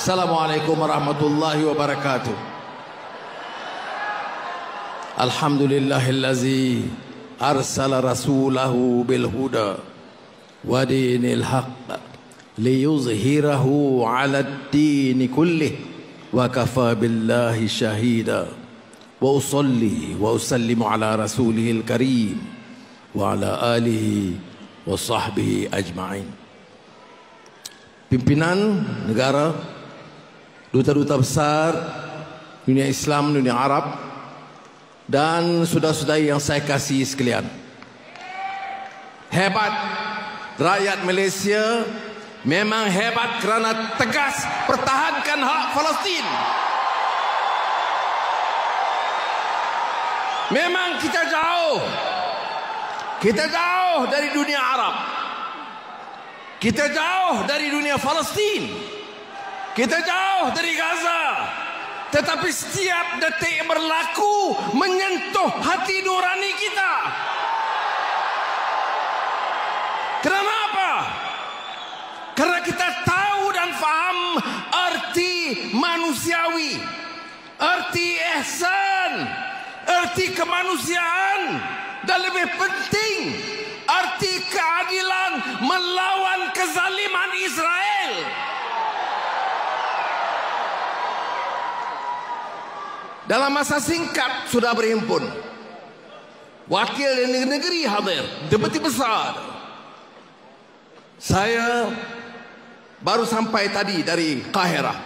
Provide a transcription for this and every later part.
Assalamualaikum warahmatullahi wabarakatuh. Alhamdulillahillazi arsala rasulahu bil huda wa dinil haqq liyuzhirahu 'alad dini kullih wa kafa billahi shahida. Wa usalli wa usallimu ala rasulihil karim wa ala alihi wa sahbihi ajma'in. Pimpinan negara, duta-duta besar dunia Islam, dunia Arab, dan saudara-saudari yang saya kasihi sekalian. Hebat rakyat Malaysia, memang hebat kerana tegas pertahankan hak Palestin. Memang kita jauh dari dunia Arab. Kita jauh dari dunia Palestin. Kita jauh dari Gaza. Tetapi setiap detik berlaku menyentuh hati nurani kita. Kerana apa? Kerana kita tahu dan faham arti manusiawi, arti ihsan, arti kemanusiaan, dan lebih penting arti keadilan melawan kezaliman Israel. Dalam masa singkat sudah berhimpun wakil dari negeri hadir, deputi besar. Saya baru sampai tadi dari Kahirah.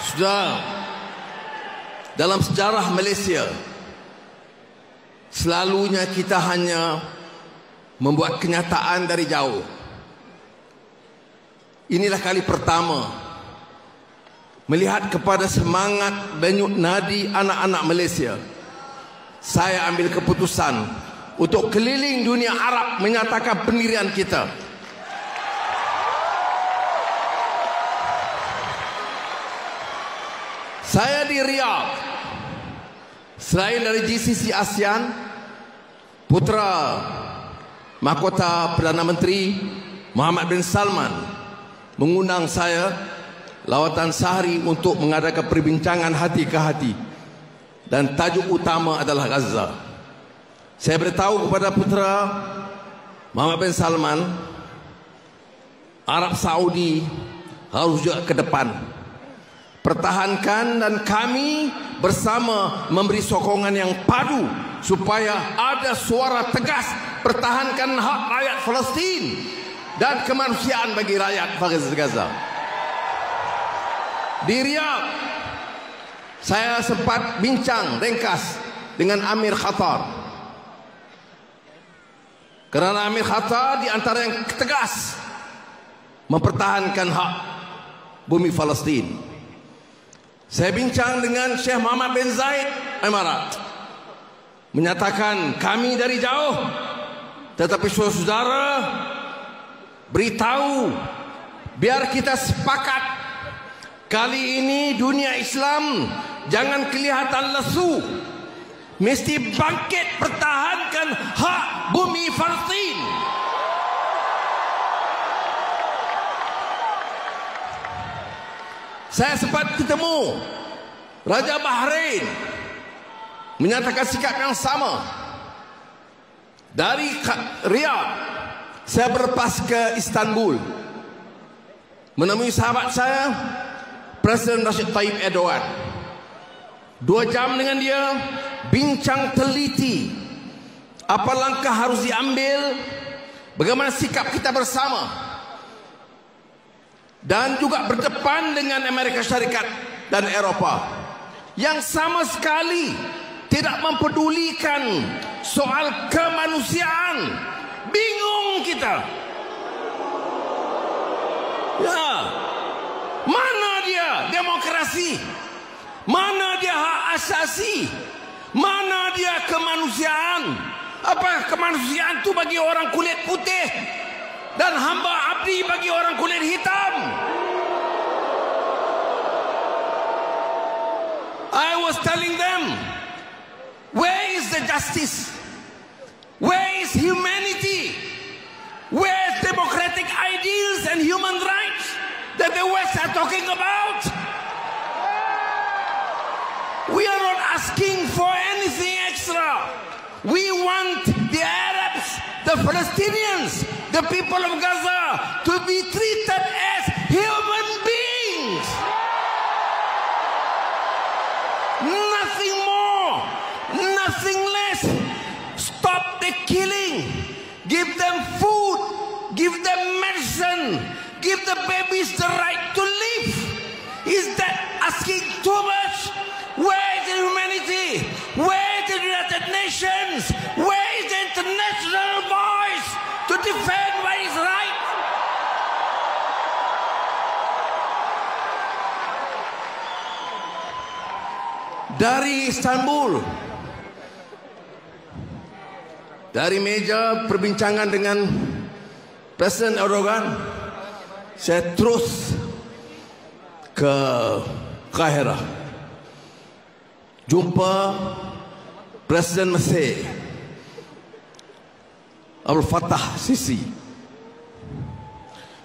Sudah, dalam sejarah Malaysia selalunya kita hanya membuat kenyataan dari jauh. Inilah kali pertama melihat kepada semangat denyut nadi anak-anak Malaysia. Saya ambil keputusan untuk keliling dunia Arab menyatakan pendirian kita. Saya di Riyadh, selain dari GCC ASEAN, putra mahkota Perdana Menteri Mohammed bin Salman mengundang saya lawatan sehari untuk mengadakan perbincangan hati ke hati, dan tajuk utama adalah Gaza. Saya beritahu kepada putra Mohammed bin Salman, Arab Saudi harus juga ke depan, pertahankan, dan kami bersama memberi sokongan yang padu supaya ada suara tegas pertahankan hak rakyat Palestin dan kemanusiaan bagi rakyat Gaza. Di Riyadh saya sempat bincang ringkas dengan Amir Khattar, kerana Amir Khattar di antara yang tegas mempertahankan hak bumi Palestin. Saya bincang dengan Syekh Muhammad bin Zayed Emirat, menyatakan kami dari jauh, tetapi saudara-saudara beritahu biar kita sepakat kali ini dunia Islam jangan kelihatan lesu, mesti bangkit pertahankan hak bumi Palestin. Saya sempat ketemu Raja Bahrain, menyatakan sikap yang sama. Dari Riyadh saya berlepas ke Istanbul, menemui sahabat saya Presiden Recep Tayyip Erdogan. 2 jam dengan dia, bincang teliti apa langkah harus diambil, bagaimana sikap kita bersama, dan juga berdepan dengan Amerika Syarikat dan Eropah yang sama sekali tidak mempedulikan soal kemanusiaan. Bingung kita. Ya, mana dia demokrasi? Mana dia hak asasi? Mana dia kemanusiaan? Apa kemanusiaan itu bagi orang kulit putih dan hamba abdi bagi orang kulit hitam? I was telling them, where is justice? Where is humanity? Where is democratic ideals and human rights that the West are talking about? We are not asking for anything extra. We want the Arabs, the Palestinians, the people of Gaza to be treated as human beings. Nothing more, nothing less. Stop the killing. Give them food, give them medicine, give the babies the right to live. Is that asking too much? Where is the humanity? Where is the United Nations? Where is the international voice to defend what is right? Dari Istanbul, dari meja perbincangan dengan Presiden Erdogan, saya terus ke Kahira, jumpa Presiden Mesir Abdul Fattah Sisi,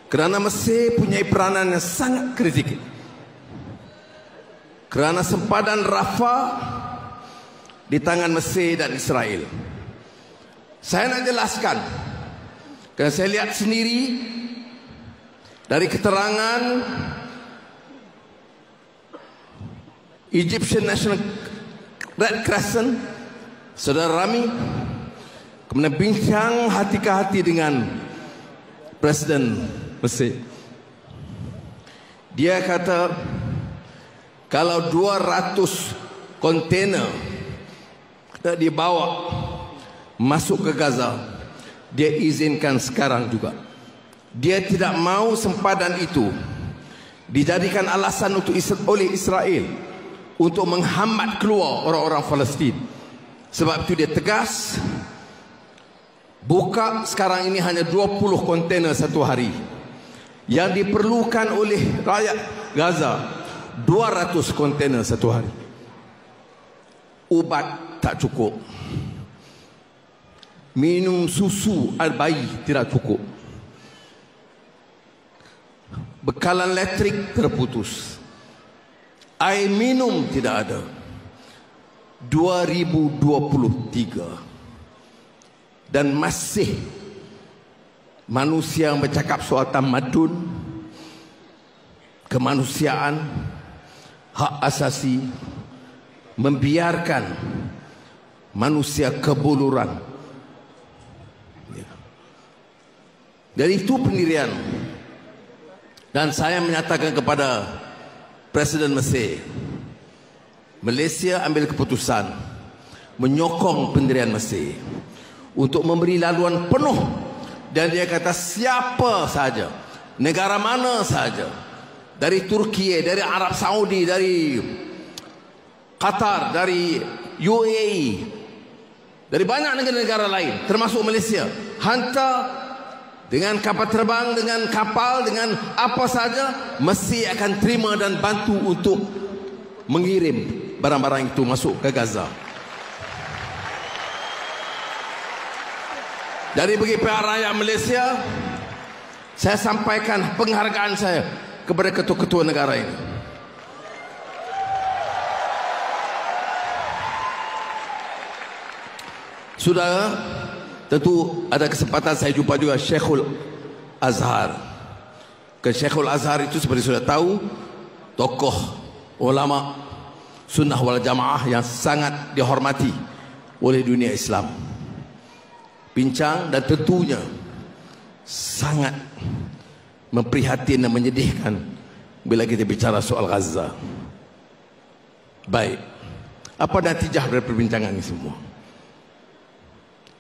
kerana Mesir punya peranan yang sangat kritikal. Kerana sempadan Rafah di tangan Mesir dan Israel. Saya nak jelaskan, kerana saya lihat sendiri dari keterangan Egyptian National Red Crescent, Saudara Rami, kemudian bincang hati ke hati dengan Presiden Mesir. Dia kata, kalau 200 kontainer dibawa masuk ke Gaza, dia izinkan sekarang juga. Dia tidak mau sempadan itu dijadikan alasan untuk oleh Israel untuk menghambat keluar orang-orang Palestin. Sebab itu dia tegas, buka sekarang ini hanya 20 kontainer satu hari. Yang diperlukan oleh rakyat Gaza 200 kontainer satu hari. Ubat tak cukup, minum susu bayi tidak cukup, bekalan elektrik terputus, air minum tidak ada. 2023 dan masih manusia yang bercakap soal tamadun, kemanusiaan, hak asasi, membiarkan manusia kebuluran. Jadi itu pendirian. Dan saya menyatakan kepada Presiden Mesir, Malaysia ambil keputusan menyokong pendirian Mesir untuk memberi laluan penuh. Dan dia kata siapa saja, negara mana saja, dari Turki, dari Arab Saudi, dari Qatar, dari UAE, dari banyak negara-negara lain termasuk Malaysia, hantar dengan kapal terbang, dengan kapal, dengan apa saja, mesti akan terima dan bantu untuk mengirim barang-barang itu masuk ke Gaza. Dari bagi pihak rakyat Malaysia, saya sampaikan penghargaan saya kepada ketua-ketua negara ini. Saudara, tentu ada kesempatan saya jumpa juga Syekhul Azhar. Syekhul Azhar itu seperti sudah tahu, tokoh ulama sunnah wal jamaah yang sangat dihormati oleh dunia Islam. Bincang dan tentunya sangat memprihatin dan menyedihkan bila kita bicara soal Gaza. Baik, apa natijah dari perbincangan ini semua?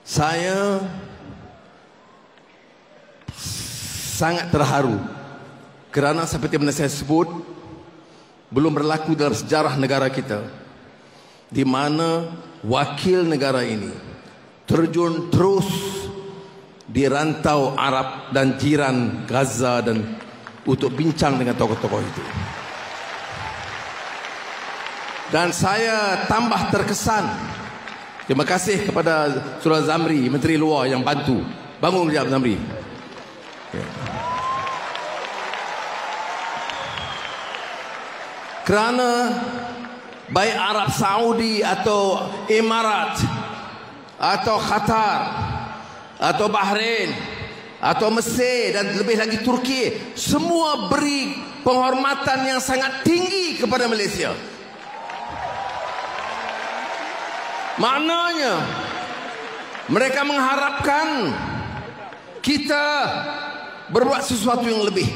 Saya sangat terharu kerana seperti yang saya sebut, belum berlaku dalam sejarah negara kita di mana wakil negara ini terjun terus di rantau Arab dan jiran Gaza dan untuk bincang dengan tokoh-tokoh itu. Dan saya tambah terkesan Terima kasih kepada Saudara Zamri, Menteri Luar yang bantu. Bangun kejap Zamri. Kerana baik Arab Saudi atau Emirat atau Qatar atau Bahrain atau Mesir dan lebih lagi Turki, semua beri penghormatan yang sangat tinggi kepada Malaysia. Maknanya mereka mengharapkan kita berbuat sesuatu yang lebih.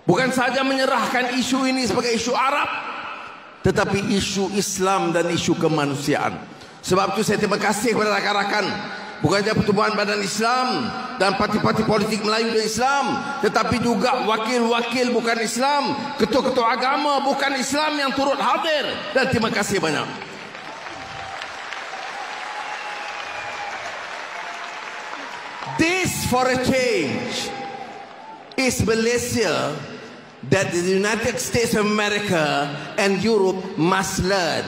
Bukan saja menyerahkan isu ini sebagai isu Arab, tetapi isu Islam dan isu kemanusiaan. Sebab itu saya terima kasih kepada rakan-rakan, bukan saja Pertubuhan Badan Islam dan parti-parti politik Melayu dan Islam, tetapi juga wakil-wakil bukan Islam, ketua-ketua agama bukan Islam yang turut hadir. Dan terima kasih banyak. This for a change is Malaysia that the United States of America and Europe must learn.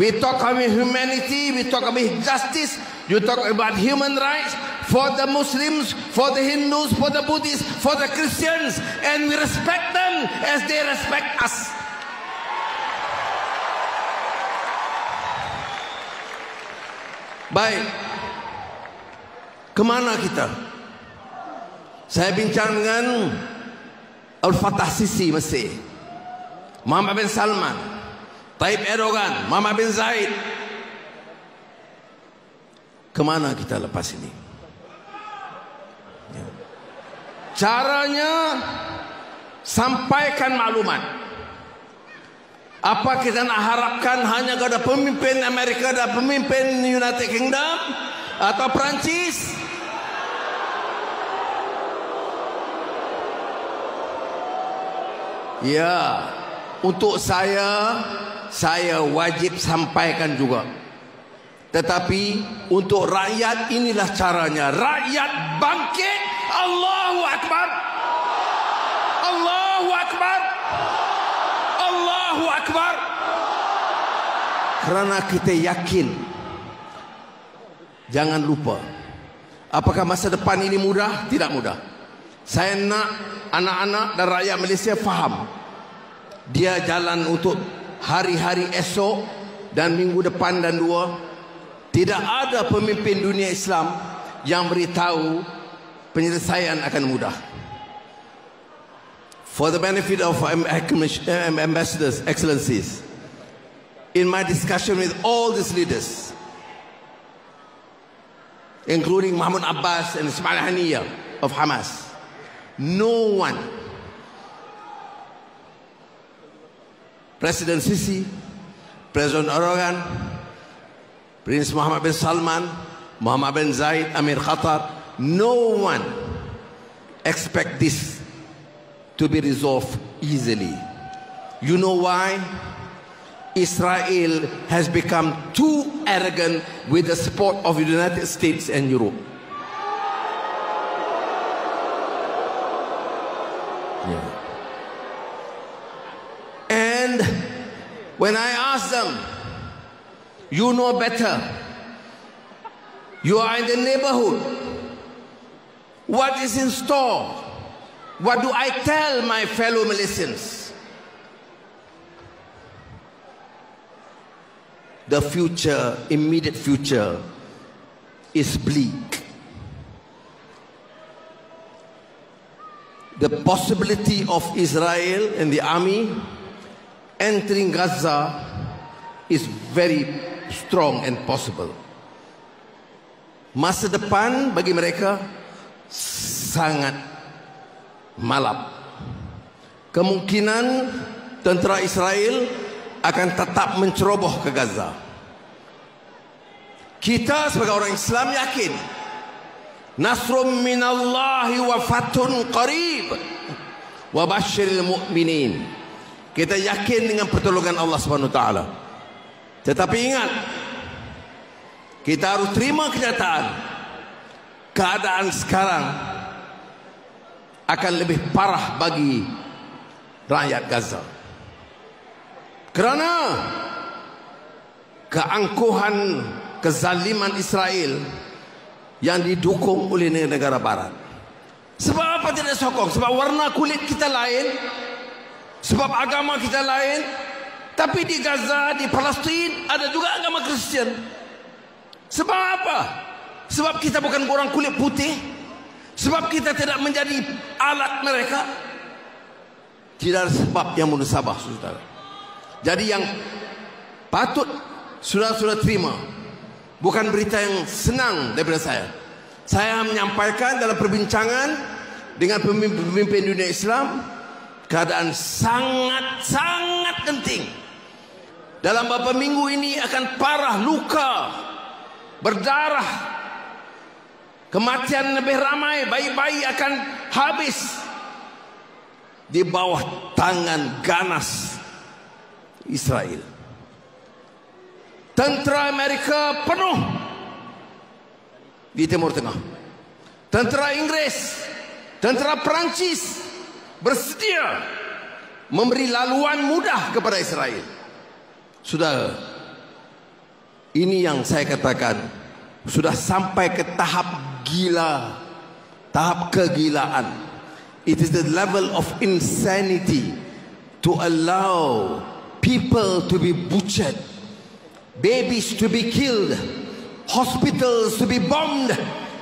We talk about humanity, we talk about justice, you talk about human rights for the Muslims, for the Hindus, for the Buddhists, for the Christians, and we respect them as they respect us. Baik, kemana kita? Saya bincang dengan Al-Fatah Sisi Mesir, Mohammed bin Salman, Tayyip Erdogan, Mohammed bin Zayed. Kemana kita lepas ini? Caranya sampaikan maklumat. Apa kita nak harapkan hanya kepada pemimpin Amerika dan pemimpin United Kingdom atau Perancis? Ya, untuk saya wajib sampaikan juga. Tetapi untuk rakyat inilah caranya. Rakyat bangkit. Allahu Akbar. Allahu Akbar. Allahu Akbar. Kerana kita yakin. Jangan lupa, apakah masa depan ini mudah? Tidak mudah. Saya nak anak-anak dan rakyat Malaysia faham, dia jalan untuk hari-hari esok dan minggu depan dan dua. Tidak ada pemimpin dunia Islam yang beritahu penyelesaian akan mudah. For the benefit of ambassadors, excellencies, in my discussion with all these leaders, including Mahmoud Abbas and Ismail Haniyeh of Hamas, no one, President Sisi, President Erdogan, Prince Mohammed bin Salman, Mohammed bin Zayed, Amir Qatar, no one expect this to be resolved easily. You know why? Israel has become too arrogant with the support of the United States and Europe. Yeah. And when I ask them, you know better, you are in the neighborhood, what is in store? What do I tell my fellow Malaysians? The future, immediate future, is bleak. The possibility of Israel and the army entering Gaza is very strong and possible. Masa depan bagi mereka sangat malap. Kemungkinan tentera Israel akan tetap menceroboh ke Gaza. Kita sebagai orang Islam yakin nasrum minallahi wa fathun qarib wa basyiril mu'minin. Kita yakin dengan pertolongan Allah Subhanahu wa taala. Tetapi ingat, kita harus terima kenyataan keadaan sekarang akan lebih parah bagi rakyat Gaza. Kerana keangkuhan kezaliman Israel yang didukung oleh negara barat. Sebab apa tidak sokong? Sebab warna kulit kita lain, sebab agama kita lain. Tapi di Gaza, di Palestin ada juga agama Kristian. Sebab apa? Sebab kita bukan orang kulit putih. Sebab kita tidak menjadi alat mereka. Tidak ada sebab yang munasabah, saudara. Jadi yang patut saudara-saudara terima bukan berita yang senang daripada saya. Saya menyampaikan dalam perbincangan dengan pemimpin dunia Islam, keadaan sangat-sangat genting. Dalam beberapa minggu ini akan parah, luka, berdarah, kematian lebih ramai, bayi-bayi akan habis di bawah tangan ganas Israel. Tentera Amerika penuh di Timur Tengah. Tentera Inggris, tentera Perancis bersedia memberi laluan mudah kepada Israel. Sudah, ini yang saya katakan, sudah sampai ke tahap gila, tahap kegilaan. It is the level of insanity to allow people to be butchered, babies to be killed, hospitals to be bombed,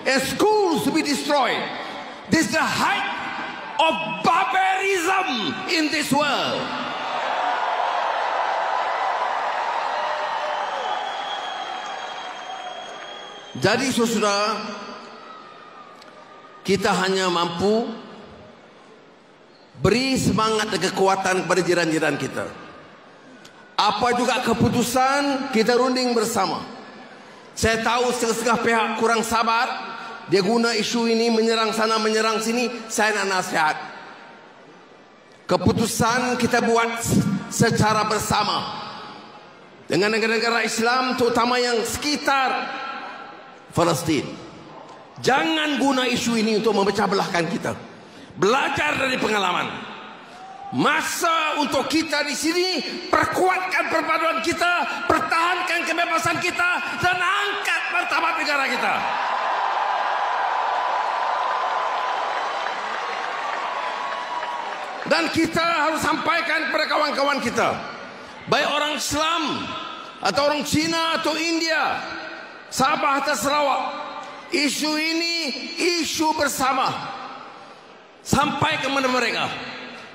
and schools to be destroyed. This is the height of barbarism in this world. Jadi saudara, kita hanya mampu beri semangat dan kekuatan kepada jiran-jiran kita. Apa juga keputusan, kita runding bersama. Saya tahu setengah-setengah pihak kurang sabar, dia guna isu ini menyerang sana menyerang sini. Saya nak nasihat, keputusan kita buat secara bersama dengan negara-negara Islam, terutama yang sekitar Palestin. Jangan guna isu ini untuk memecah belahkan kita. Belajar dari pengalaman. Masa untuk kita di sini, perkuatkan perpaduan kita, pertahankan kebebasan kita, dan angkat martabat negara kita. Dan kita harus sampaikan kepada kawan-kawan kita, baik orang Islam atau orang Cina atau India, Sabah atau Sarawak, isu ini isu bersama. Sampai kepada mereka,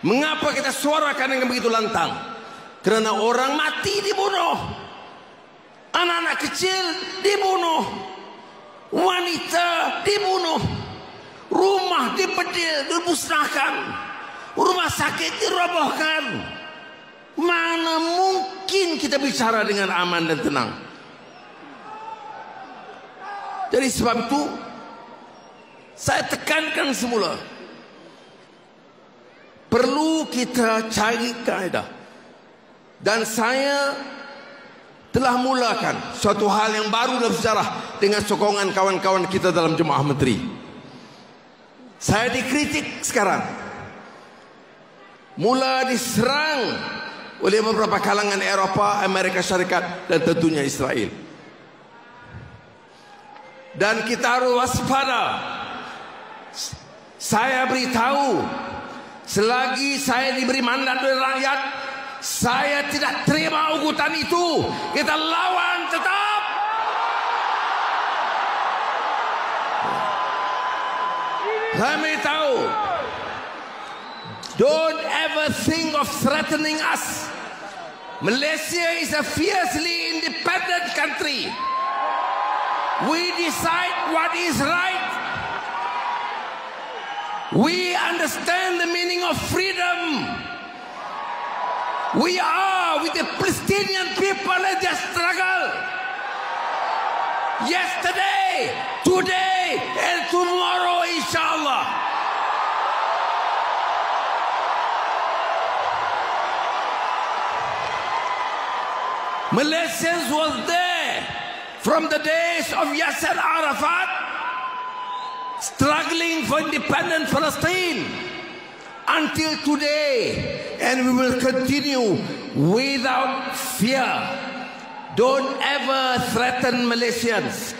mengapa kita suarakan dengan begitu lantang? Kerana orang mati dibunuh, anak-anak kecil dibunuh, wanita dibunuh, rumah dibedil, dimusnahkan, rumah sakit dirobohkan. Mana mungkin kita bicara dengan aman dan tenang? Jadi sebab itu saya tekankan semula, perlu kita cari kaedah. Dan saya telah mulakan suatu hal yang baru dalam sejarah dengan sokongan kawan-kawan kita dalam Jemaah Menteri. Saya dikritik sekarang, mula diserang oleh beberapa kalangan Eropah, Amerika Syarikat, dan tentunya Israel. Dan kita harus waspada. Saya beritahu, selagi saya diberi mandat oleh rakyat, saya tidak terima ugutan itu. Kita lawan tetap. Saya beritahu, don't ever think of threatening us. Malaysia is a fiercely independent country. We decide what is right. We understand the meaning of freedom. We are with the Palestinian people in their struggle. Yesterday, today, and tomorrow, inshallah. Malaysians was there from the days of Yasser Arafat, struggling for independent Palestine, until today, and we will continue without fear. Don't ever threaten Malaysians.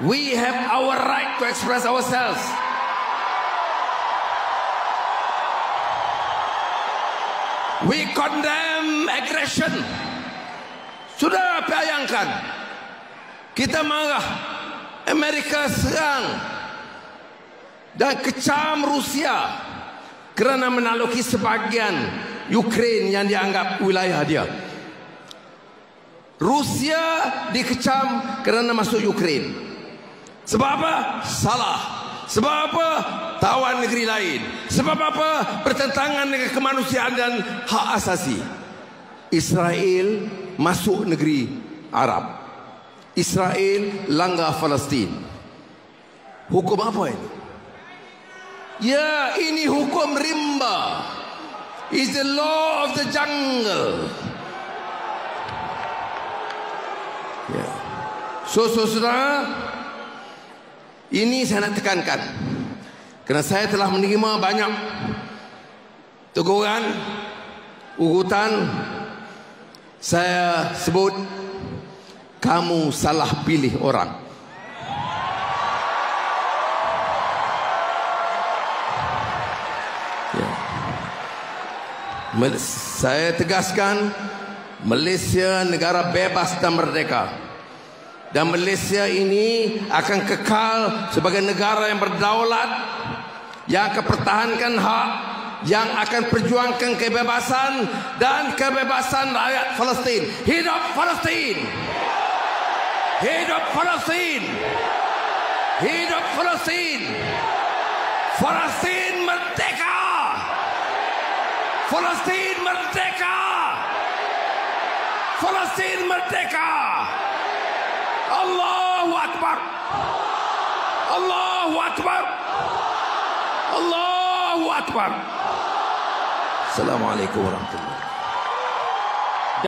We have our right to express ourselves. We condemn aggression. Sudah bayangkan, kita marah, Amerika serang dan kecam Rusia kerana menaklukkan sebahagian Ukraine yang dianggap wilayah dia. Rusia dikecam kerana masuk Ukraine. Sebab apa? Salah. Sebab apa? Tawan negeri lain. Sebab apa? Bertentangan dengan kemanusiaan dan hak asasi. Israel masuk negeri Arab. Israel langgar Palestin. Hukum apa ini? Ya, ini hukum rimba. Is the law of the jungle. Ya. So, saudara, ini saya nak tekankan. Kerana saya telah menerima banyak teguran, ugutan. Saya sebut, kamu salah pilih orang. Ya. Saya tegaskan, Malaysia negara bebas dan merdeka. Dan Malaysia ini akan kekal sebagai negara yang berdaulat, yang akan pertahankan hak, yang akan perjuangkan kebebasan dan kebebasan rakyat Palestin. Hidup Palestin! Hidup Palestin! Hidup Palestin! Palestin merdeka! Palestin merdeka! Palestin merdeka! Allahu Akbar! Allahu Akbar! Allahu Akbar! Assalamualaikum warahmatullahi wabarakatuh.